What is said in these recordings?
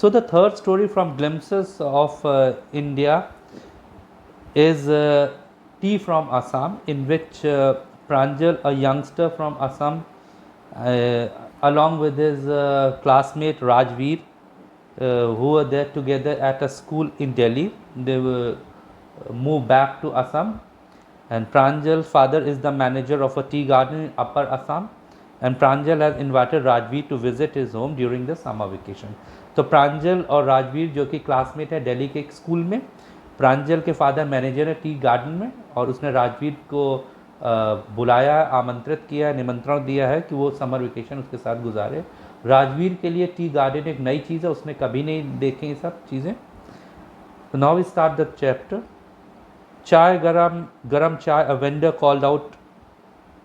So the third story from Glimpses of India is Tea from Assam, in which Pranjal, a youngster from Assam, uh, along with his classmate Rajveer, who were there together at a school in Delhi. They were moved back to Assam, and Pranjal's father is the manager of a tea garden in Upper Assam, and Pranjal has invited Rajveer to visit his home during the summer vacation. तो प्रांजल और राजवीर जो कि classmate है दिल्ली के एक school में, प्रांजल के father manager है टी गार्डन में, और उसने राजवीर को बुलाया, आमंत्रित किया, निमंत्रण दिया है कि वो समर वेकेशन उसके साथ गुजारे। राजवीर के लिए टी गार्डन एक नई चीज़ है, उसने कभी नहीं देखे ये सब चीज़ें। तो now we start the chapter. Chai garam chai, a vendor called out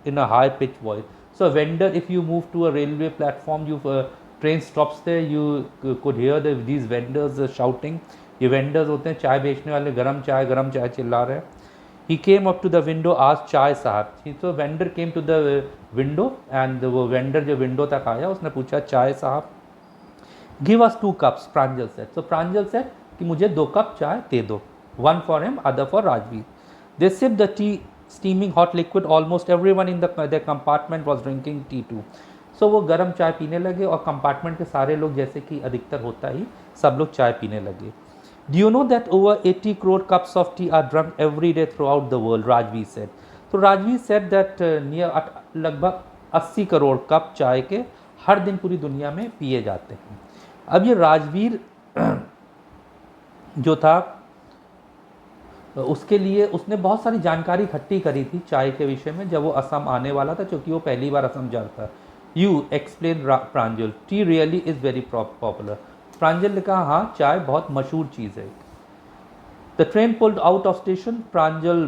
in a high pitched voice. So a vendor, if you move to a railway platform, train stops there, you could hear these vendors shouting. ये vendors होते हैं चाय बेचने वाले, गरम चाय चिल्ला रहे हैं। He came up to the window, asked चाय साहब। So vendor came to the window, and वो vendor जो window तक आया उसने पूछा चाय साहब। Give us 2 cups, Pranjal said. So Pranjal said कि मुझे 2 कप चाय दे दो। One for him, other for Rajveer. They sipped the tea, steaming hot liquid. Almost everyone in their compartment was drinking tea too. So वो गर्म चाय पीने लगे और कंपार्टमेंट के सारे लोग, जैसे कि अधिकतर होता ही, सब लोग चाय पीने लगे। Do you know that over 80 crore cups of tea are drunk every day throughout the world? Rajveer said. तो Rajveer said that लगभग 80 करोड़ कप चाय के हर दिन पूरी दुनिया में पिए जाते हैं। अब ये राजवीर जो था, उसके लिए उसने बहुत सारी जानकारी इकट्ठी करी थी चाय के विषय में जब वो असम आने वाला था, क्योंकि वो पहली बार असम जा रहा था। You explain Pranjal, tea really is very popular. Pranjal ने कहा हाँ, चाय बहुत मशहूर चीज़ है। The train pulled out of station, Pranjal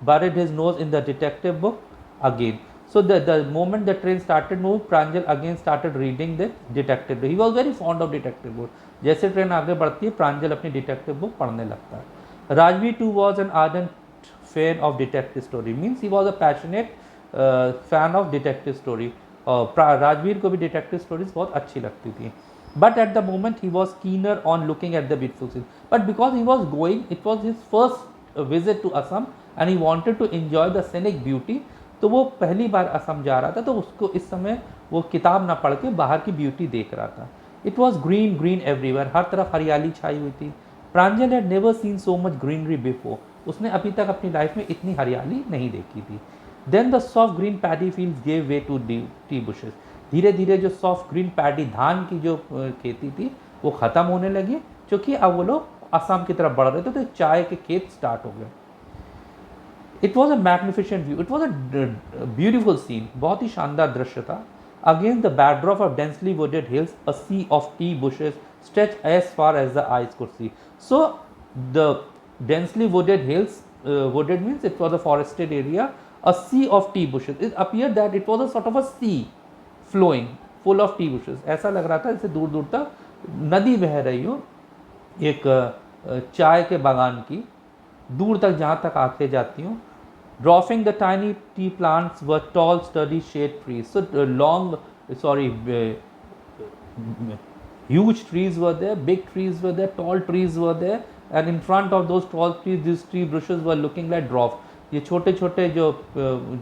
buried his nose in the detective book again. So the moment the train started move, Pranjal again started reading the detective book. He was very fond of detective book. जैसे train आगे बढ़ती है, प्रांजल अपनी detective book पढ़ने लगता है। Rajveer too was an ardent fan of detective story. Means he was a passionate fan of detective story. Rajveer को भी detective stories बहुत अच्छी लगती थी. But at the moment he was keener on looking at the beautiful scenes. But because he was going, it was his first visit to Assam and he wanted to enjoy the scenic beauty. तो वो पहली बार असम जा रहा था, तो उसको इस समय वो किताब ना पढ़ के बाहर की ब्यूटी देख रहा था। It was green everywhere. हर तरफ हरियाली छाई हुई थी। प्रांजल had never seen so much greenery before. उसने अभी तक अपनी लाइफ में इतनी हरियाली नहीं देखी थी। Then the soft green paddy fields gave way to tea bushes. धीरे धीरे जो सॉफ्ट ग्रीन पैडी, धान की जो खेती थी, वो ख़त्म होने लगी, क्योंकि अब वो लोग असम की तरफ बढ़ रहे थे, तो चाय के खेत स्टार्ट हो गए। It was a magnificent view, it was a beautiful scene, बहुत ही शानदार दृश्य था। Against the backdrop of densely wooded hills, a sea of tea bushes stretched as far as the eyes could see. So the densely wooded hills, wooded means it was a forested area, a sea of tea bushes. It appeared that it was a sort of a sea flowing full of tea bushes. ऐसा लग रहा था जैसे दूर दूर तक नदी बह रही हो, एक चाय के बागान की, दूर तक जहाँ तक आंखें जाती हों। Dwarfing the tiny tea plants were tall sturdy shade trees. So huge trees were there, big trees were there, tall trees were there, and in front of those tall trees, these tree bushes were looking like dwarf. ये छोटे छोटे जो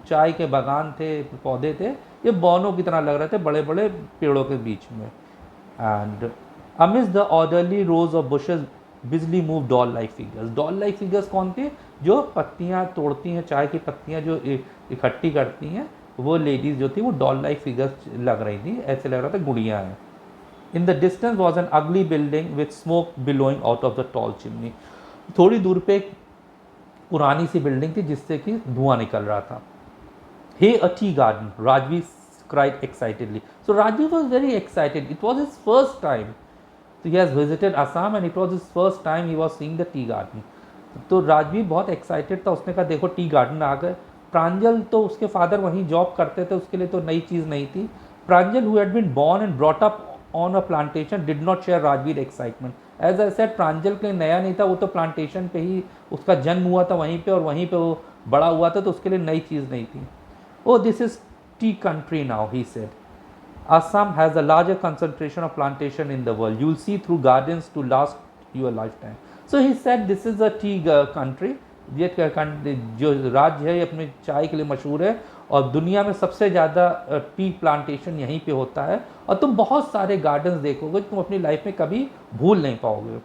चाय के बागान थे, पौधे थे, ये बौनों की तरह लग रहे थे, बड़े बड़े पेड़ों के बीच में। And amidst the orderly rows of bushes, busily moved doll-like figures. Doll-like figures कौन थे? जो पत्तियाँ तोड़ती हैं, चाय की पत्तियाँ जो इकट्ठी करती हैं, वो लेडीज जो थी, वो डॉल-like figures लग रही थी, ऐसे लग रहा था गुड़ियाँ हैं। In the distance was an ugly building with smoke billowing out of the tall chimney. थोड़ी दूर पे एक पुरानी सी बिल्डिंग थी जिससे कि धुआं निकल रहा था। Hey, a tea garden! Rajveer cried excitedly. So Rajveer was very excited. It was his first time. So he has visited Assam and it was his first time he was seeing the tea garden. तो राजवीर बहुत excited था, उसने कहा देखो tea garden आ गए। प्रांजल तो उसके father वहीं जॉब करते थे, उसके लिए तो नई चीज़ नहीं थी। प्रांजल who had been born and brought up on a plantation did not share Rajveer excitement. As I said, प्रांजल के लिए नया नहीं था, वो तो प्लांटेशन पे ही उसका जन्म हुआ था वहीं पे, और वहीं पे वो बड़ा हुआ था, तो उसके लिए नई चीज़ नहीं थी। Oh, this is tea country now, he said. Assam has the largest concentration of plantation in the world. You will see through gardens to last your lifetime. So he said this is a tea country. ये जो राज्य है अपने चाय के लिए मशहूर है और दुनिया में सबसे ज़्यादा टी प्लांटेशन यहीं पे होता है और तुम बहुत सारे गार्डन्स देखोगे तुम अपनी लाइफ में कभी भूल नहीं पाओगे.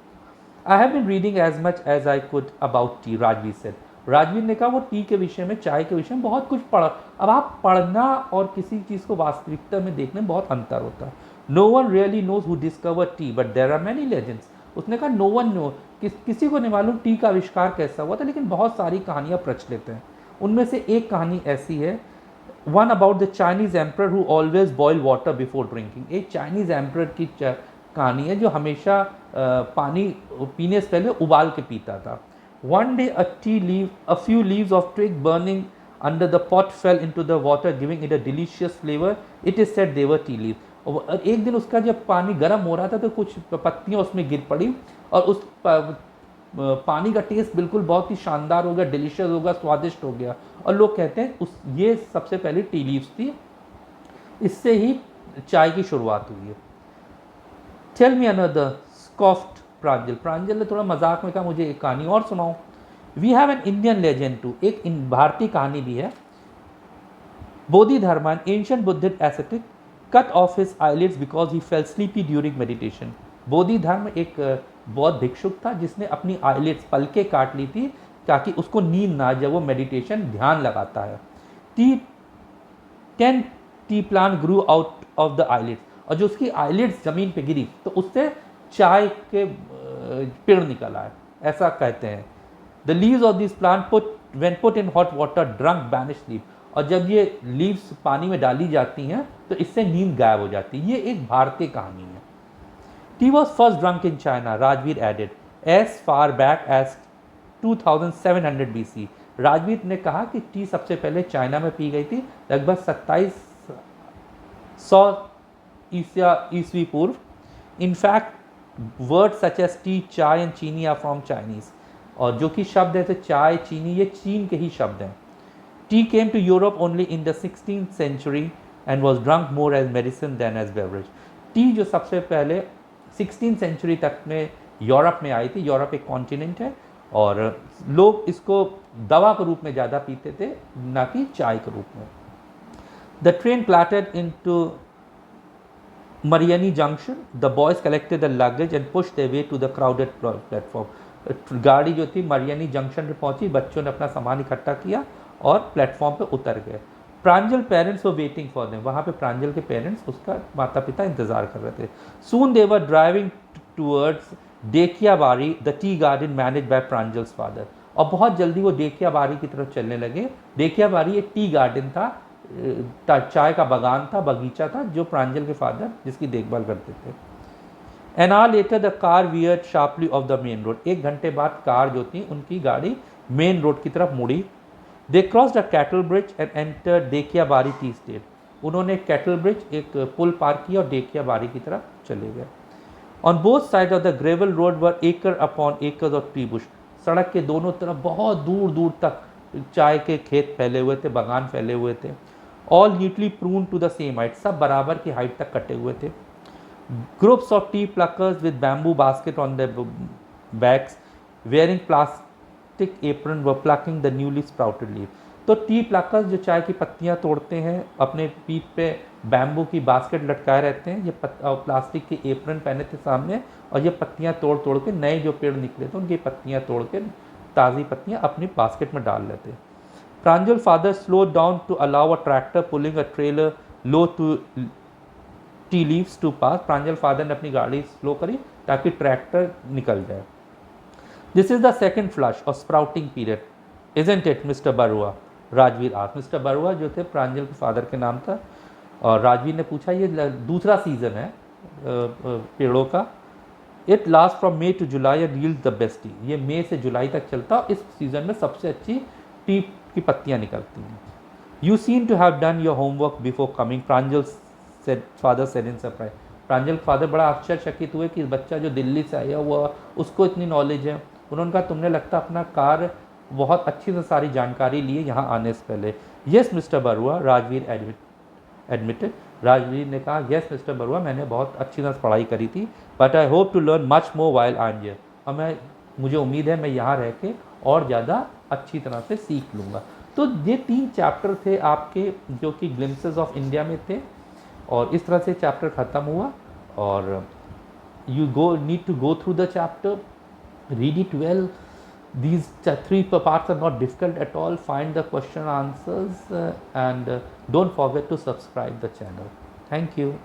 I have been reading as much as I could about tea, Rajveer said. Rajveer ने कहा वो टी के विषय में, चाय के विषय में बहुत कुछ पढ़ा. अब आप पढ़ना और किसी चीज़ को वास्तविकता में देखने में बहुत अंतर होता है. No one really knows who discover tea but there are many legends. उसने कहा नो वन नो, किसी को नहीं मालूम टी का आविष्कार कैसा हुआ था, लेकिन बहुत सारी कहानियाँ प्रचलित हैं. उनमें से एक कहानी ऐसी है, one about the Chinese emperor who always boil water before drinking. एक चाइनीज़ एम्परर की कहानी है जो हमेशा पानी पीने से पहले उबाल के पीता था. One day a few leaves of twig burning under the pot fell into the water, giving it a delicious flavor. It is said they were tea leaves. और एक दिन उसका जब पानी गर्म हो रहा था तो कुछ पत्तियां उसमें गिर पड़ी और उस पानी का टेस्ट बिल्कुल बहुत ही शानदार हो गया, डिलीशियस हो गया, स्वादिष्ट हो गया. और लोग कहते हैं ये सबसे पहले टी लीव्स थी, इससे ही चाय की शुरुआत हुई है. टेल मी अनदर, स्कॉफ्ड प्रांजल. प्रांजल ने थोड़ा मजाक में कहा मुझे एक कहानी और सुनाओ. We have an Indian legend too. एक भारतीय कहानी भी है. Bodhidharma, an ancient Buddhist ascetic, cut off his eyelids because he fell sleepy during meditation. Bodhidharma एक बौद्ध भिक्षुक था जिसने अपनी आईलिड्स, पलकें काट ली थी ताकि उसको नींद ना, जब वो मेडिटेशन ध्यान लगाता है. 10 T plant Guru out of the eyelids. और जो उसकी आईलिड्स जमीन पे गिरी तो उससे चाय के पेड़ निकल आए, ऐसा कहते हैं. The leaves of this plant when put in hot water drunk banish sleep. और जब ये लीव्स पानी में डाली जाती हैं तो इससे नींद गायब हो जाती है. ये एक भारतीय कहानी है. Tea was first drunk in China, Rajveer added, as far back as 2700 BC. Rajveer ने कहा कि टी सबसे पहले चाइना में पी गई थी लगभग 2700 ईस्वी पूर्व. In fact word such as tea, chai and chini are from Chinese. और जो कि शब्द है तो चाय, चीनी, ये चीन के ही शब्द हैं. Tea came to Europe only in the 16th century and was drunk more as medicine than as beverage. Tea जो सबसे पहले 16th century तक में यूरोप में आई थी. यूरोप एक कॉन्टिनेंट है और लोग इसको दवा के रूप में ज़्यादा पीते थे, ना कि चाय के रूप में. The train clattered into Mariani Junction. The boys collected the luggage and pushed their way to the crowded platform. गाड़ी जो थी मरियानी जंक्शन पे पहुंची, बच्चों ने अपना सामान इकट्ठा किया और प्लेटफॉर्म पे उतर गए. Pranjal parents were waiting for them. वहाँ पे प्रांजल के पेरेंट्स, उसका माता पिता इंतजार कर रहे थे. Soon they were driving towards Dekiabari, the tea garden manage by Pranjal's father. और बहुत जल्दी वो डेकियाबारी की तरफ चलने लगे. डेकियाबारी एक टी गार्डन था, चाय का बागान था, बगीचा था, जो प्रांजल के फादर जिसकी देखभाल करते थे. An hour later the car weird sharply of the main road. 1 घंटे बाद कार जो थी उनकी गाड़ी मेन रोड की तरफ मुड़ी. They cross the cattle bridge and enter Dekiabari tea state. उन्होंने कैटल ब्रिज, एक पुल पार किया और डेकियाबारी की तरफ चले गए. On both side of the gravel road were acre upon acres of tree Bush. सड़क के दोनों तरफ बहुत दूर दूर तक चाय के खेत फैले हुए थे, बागान फैले हुए थे. All neatly prune to the same height. सब बराबर की हाइट तक कटे हुए थे. Groups of tea pluckers with bamboo basket on the backs wearing plastic apron were plucking the newly sprouted leave. तो टी प्लकर्स जो चाय की पत्तियां तोड़ते हैं, अपने पीठ पे बैम्बू की बास्केट लटकाए रहते हैं. ये प्लास्टिक के एप्रन पहने थे सामने और ये पत्तियां तोड़ तोड़ के, नए जो पेड़ निकले थे उनकी पत्तियां तोड़ के, ताज़ी पत्तियां अपनी बास्केट में डाल लेते. Pranjal father slowed down to allow a tractor pulling a trailer low to tea leaves to pass. Pranjal father ने अपनी गाड़ी स्लो करी ताकि ट्रैक्टर निकल जाए. This is the second flush or sprouting period, isn't it, Mr. Barua? Rajveer asked. Mister Barua जो थे प्रांजल के फादर के नाम था, और राजवीर ने पूछा ये दूसरा सीजन है पेड़ों का. It last from May to July and yield the best tea. ये मई से जुलाई तक चलता है. इस सीजन में सबसे अच्छी टी की पत्तियां निकलती हैं. You seen to have done your homework before coming, Pranjal father said in surprise. Pranjal father बड़ा आश्चर्यचकित हुए कि बच्चा जो दिल्ली से आया हुआ उसको इतनी नॉलेज है. उन्होंने कहा तुमने लगता अपना कार्य बहुत अच्छी से सारी जानकारी ली है यहाँ आने से पहले. Yes mister Barua, Rajveer admitted. Rajveer ने कहा यस मिस्टर बरुआ, मैंने बहुत अच्छी तरह से पढ़ाई करी थी, but I hope to learn much more while I am here. और मुझे उम्मीद है मैं यहाँ रह के और ज़्यादा अच्छी तरह से सीख लूँगा। तो ये 3 चैप्टर थे आपके जो कि ग्लिम्पसेस ऑफ इंडिया में थे, और इस तरह से चैप्टर ख़त्म हुआ। और you need to go through the chapter, read it well. These 3 parts are not difficult at all. Find the question answers and don't forget to subscribe the channel. Thank you.